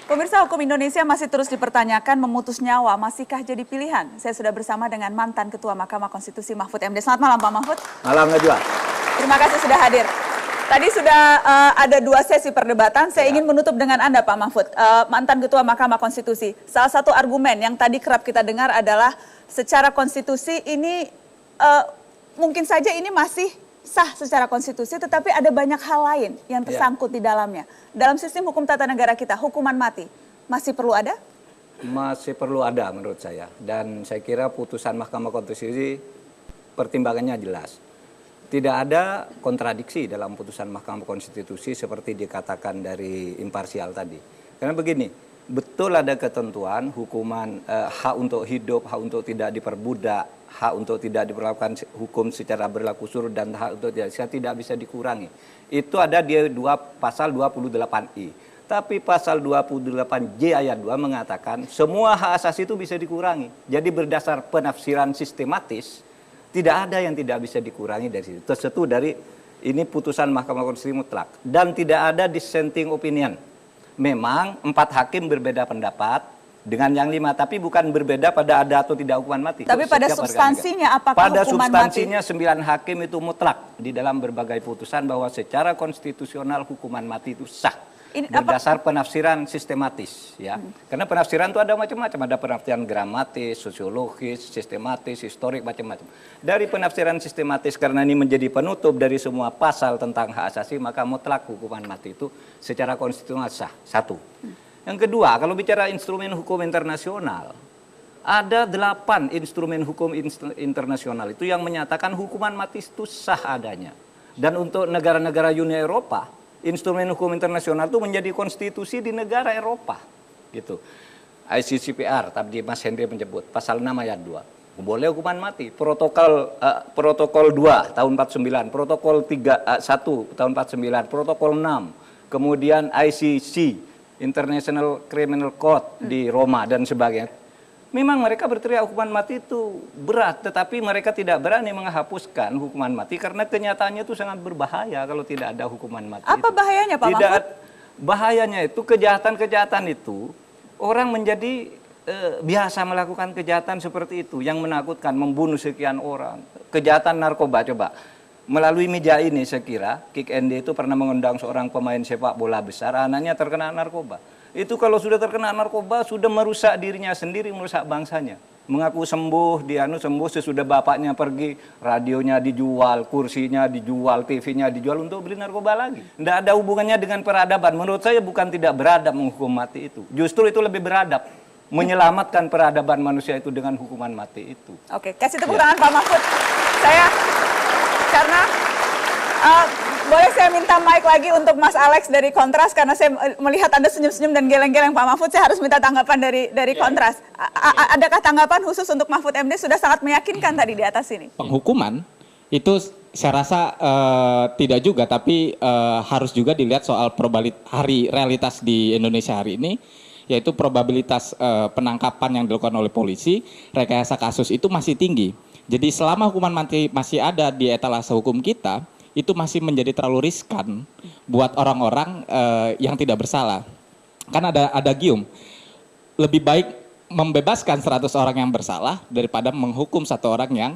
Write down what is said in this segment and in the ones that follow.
Pemirsa, hukum Indonesia masih terus dipertanyakan, memutus nyawa masihkah jadi pilihan? Saya sudah bersama dengan mantan Ketua Mahkamah Konstitusi Mahfud MD. Selamat malam Pak Mahfud. Malam Najwa. Terima kasih sudah hadir. Tadi sudah ada 2 sesi perdebatan, saya ingin menutup dengan Anda Pak Mahfud, mantan Ketua Mahkamah Konstitusi. Salah satu argumen yang tadi kerap kita dengar adalah secara konstitusi ini mungkin saja ini masih sah secara konstitusi, tetapi ada banyak hal lain yang tersangkut di dalamnya. Dalam sistem hukum tata negara kita, hukuman mati masih perlu ada? Masih perlu ada menurut saya. Dan saya kira putusan Mahkamah Konstitusi pertimbangannya jelas. Tidak ada kontradiksi dalam putusan Mahkamah Konstitusi seperti dikatakan dari imparsial tadi. Karena begini, betul ada ketentuan hukuman hak untuk hidup, hak untuk tidak diperbudak, hak untuk tidak diperlakukan hukum secara berlaku surut, dan hak untuk tidak bisa dikurangi. Itu ada di pasal 28I. Tapi pasal 28J ayat 2 mengatakan semua hak asasi itu bisa dikurangi. Jadi berdasar penafsiran sistematis, tidak ada yang tidak bisa dikurangi dari situ. Tersetu dari ini putusan Mahkamah Konstitusi mutlak. Dan tidak ada dissenting opinion. Memang 4 hakim berbeda pendapat dengan yang 5, tapi bukan berbeda pada ada atau tidak hukuman mati. Tapi pada substansinya apakah pada hukuman substansinya mati? 9 hakim itu mutlak di dalam berbagai putusan bahwa secara konstitusional hukuman mati itu sah. Berdasar penafsiran sistematis, ya. Karena penafsiran itu ada macam-macam, ada penafsiran gramatis, sosiologis, sistematis, historik, macam-macam. Dari penafsiran sistematis, karena ini menjadi penutup dari semua pasal tentang hak asasi, maka mutlak hukuman mati itu secara konstitusional sah. 1. Yang kedua, kalau bicara instrumen hukum internasional, ada 8 instrumen hukum internasional itu yang menyatakan hukuman mati itu sah adanya. Dan untuk negara-negara Uni Eropa, instrumen hukum internasional itu menjadi konstitusi di negara Eropa, gitu. ICCPR, tadi Mas Henry menyebut pasal 6 ayat 2, boleh hukuman mati. Protokol 2 tahun 49, protokol 1 tahun 49, protokol 6, kemudian ICC International Criminal Court di Roma dan sebagainya. Memang mereka berteriak hukuman mati itu berat, tetapi mereka tidak berani menghapuskan hukuman mati karena kenyataannya itu sangat berbahaya kalau tidak ada hukuman mati. Apa bahayanya Pak Mahfud? Bahayanya itu kejahatan-kejahatan itu orang menjadi biasa melakukan kejahatan seperti itu yang menakutkan, membunuh sekian orang. Kejahatan narkoba, coba. Melalui meja ini saya kira Kick ND itu pernah mengundang seorang pemain sepak bola besar, anaknya terkena narkoba. Itu kalau sudah terkena narkoba sudah merusak dirinya sendiri, merusak bangsanya. Mengaku sembuh, dia sembuh sesudah bapaknya pergi, radionya dijual, kursinya dijual, TV-nya dijual untuk beli narkoba lagi. Tidak ada hubungannya dengan peradaban. Menurut saya bukan tidak beradab menghukum mati itu. Justru itu lebih beradab. Menyelamatkan peradaban manusia itu dengan hukuman mati itu. Oke, kasih tepuk tangan Pak Mahfud. Karena boleh saya minta mic lagi untuk Mas Alex dari Kontras, karena saya melihat Anda senyum-senyum dan geleng-geleng Pak Mahfud, saya harus minta tanggapan dari Kontras. Adakah tanggapan khusus untuk Mahfud MD? Sudah sangat meyakinkan tadi di atas ini. Penghukuman itu saya rasa tidak juga, tapi harus juga dilihat soal realitas di Indonesia hari ini, yaitu probabilitas penangkapan yang dilakukan oleh polisi, rekayasa kasus itu masih tinggi. Jadi selama hukuman mati masih ada di etalase hukum kita, itu masih menjadi terlalu riskan buat orang-orang yang tidak bersalah. Kan ada gium, lebih baik membebaskan 100 orang yang bersalah daripada menghukum 1 orang yang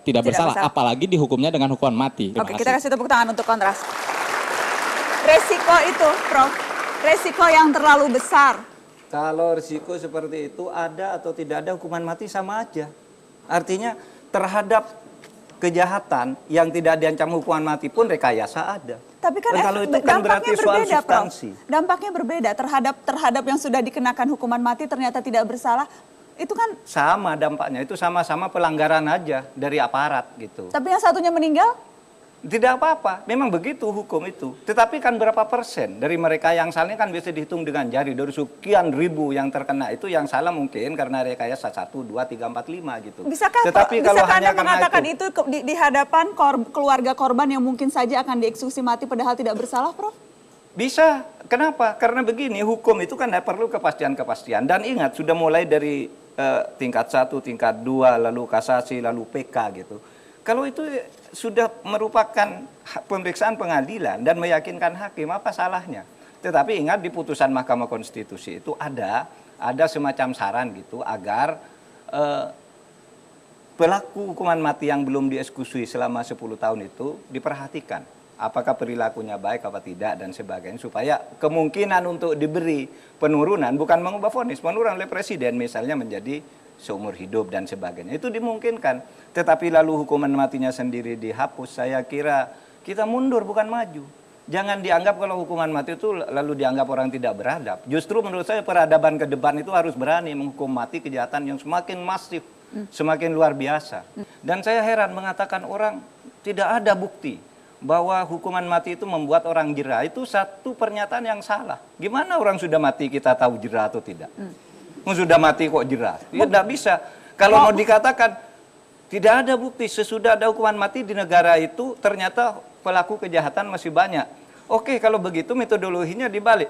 tidak bersalah, apalagi dihukumnya dengan hukuman mati. Oke, kita kasih tepuk tangan untuk Kontras. Resiko itu, Prof, resiko yang terlalu besar. Kalau risiko seperti itu ada atau tidak ada hukuman mati sama aja. Artinya terhadap kejahatan yang tidak diancam hukuman mati pun rekayasa ada. Tapi kan kalau itu kan berarti soal substansi. Dampaknya berbeda terhadap yang sudah dikenakan hukuman mati ternyata tidak bersalah. Itu kan sama dampaknya, itu sama-sama pelanggaran aja dari aparat gitu. Tapi yang satunya meninggal? Tidak apa-apa, memang begitu hukum itu. Tetapi kan berapa persen dari mereka yang salah kan bisa dihitung dengan jari. Dari sekian ribu yang terkena itu yang salah mungkin karena rekayasa 1, 2, 3, 4, 5 gitu. Bisakah Anda mengatakan itu di hadapan keluarga korban yang mungkin saja akan dieksekusi mati padahal tidak bersalah, Prof? Bisa. Kenapa? Karena begini, hukum itu kan perlu kepastian-kepastian. Dan ingat, sudah mulai dari tingkat 1, tingkat 2, lalu kasasi, lalu PK gitu. Kalau itu sudah merupakan pemeriksaan pengadilan dan meyakinkan hakim, apa salahnya? Tetapi ingat di putusan Mahkamah Konstitusi itu ada semacam saran gitu agar pelaku hukuman mati yang belum dieksekusi selama 10 tahun itu diperhatikan. Apakah perilakunya baik apa tidak dan sebagainya. Supaya kemungkinan untuk diberi penurunan, bukan mengubah vonis, penurunan oleh presiden misalnya menjadi seumur hidup dan sebagainya. Itu dimungkinkan. Tetapi lalu hukuman matinya sendiri dihapus, saya kira kita mundur bukan maju. Jangan dianggap kalau hukuman mati itu lalu dianggap orang tidak beradab. Justru menurut saya peradaban ke depan itu harus berani menghukum mati kejahatan yang semakin masif, semakin luar biasa. Dan saya heran mengatakan orang tidak ada bukti bahwa hukuman mati itu membuat orang jera. Itu satu pernyataan yang salah. Gimana orang sudah mati kita tahu jera atau tidak? Sudah mati kok jera? Ya tidak bisa. Kalau mau dikatakan tidak ada bukti sesudah ada hukuman mati di negara itu ternyata pelaku kejahatan masih banyak. Oke, kalau begitu metodologinya dibalik.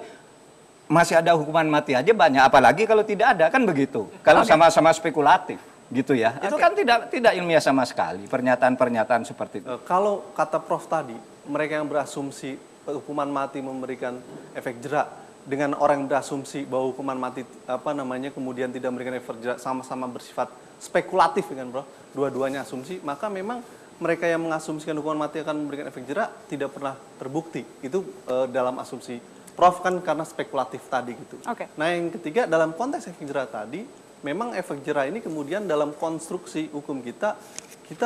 Masih ada hukuman mati aja banyak, apalagi kalau tidak ada, kan begitu. Kalau sama-sama spekulatif. Gitu ya, itu kan tidak ilmiah sama sekali pernyataan-pernyataan seperti itu. Kalau kata Prof tadi, mereka yang berasumsi hukuman mati memberikan efek jerak dengan orang yang berasumsi bahwa hukuman mati kemudian tidak memberikan efek jerak sama-sama bersifat spekulatif kan Prof, dua-duanya asumsi, maka memang mereka yang mengasumsikan hukuman mati akan memberikan efek jerak tidak pernah terbukti. Itu dalam asumsi Prof kan karena spekulatif tadi gitu. Nah yang ketiga dalam konteks efek jerak tadi, memang efek jera ini kemudian dalam konstruksi hukum kita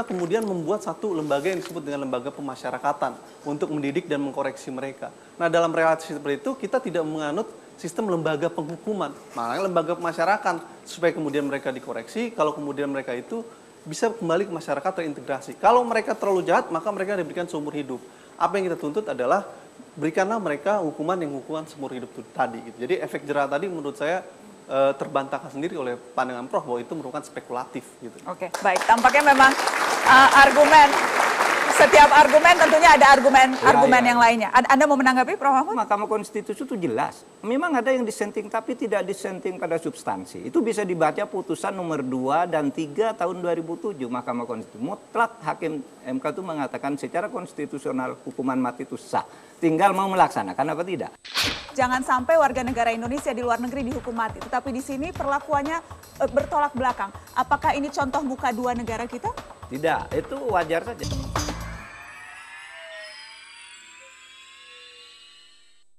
kemudian membuat satu lembaga yang disebut dengan lembaga pemasyarakatan untuk mendidik dan mengkoreksi mereka. Nah dalam relasi seperti itu kita tidak menganut sistem lembaga penghukuman, malah lembaga pemasyarakatan supaya kemudian mereka dikoreksi, kalau kemudian mereka itu bisa kembali ke masyarakat terintegrasi. Kalau mereka terlalu jahat maka mereka diberikan seumur hidup. Apa yang kita tuntut adalah berikanlah mereka hukuman seumur hidup itu tadi. Gitu. Jadi efek jera tadi menurut saya terbantahkan sendiri oleh pandangan Prof bahwa itu merupakan spekulatif gitu. Oke, baik. Tampaknya memang setiap argumen tentunya ada argumen yang lainnya. Anda mau menanggapi Prof Mahfud? Mahkamah Konstitusi itu jelas. Memang ada yang dissenting tapi tidak dissenting pada substansi. Itu bisa dibaca putusan nomor 2 dan 3 tahun 2007 Mahkamah Konstitusi. Mutlak hakim MK itu mengatakan secara konstitusional hukuman mati itu sah. Tinggal mau melaksanakan apa tidak. Jangan sampai warga negara Indonesia di luar negeri dihukum mati. Tetapi di sini perlakuannya bertolak belakang. Apakah ini contoh muka dua negara kita? Tidak, itu wajar saja.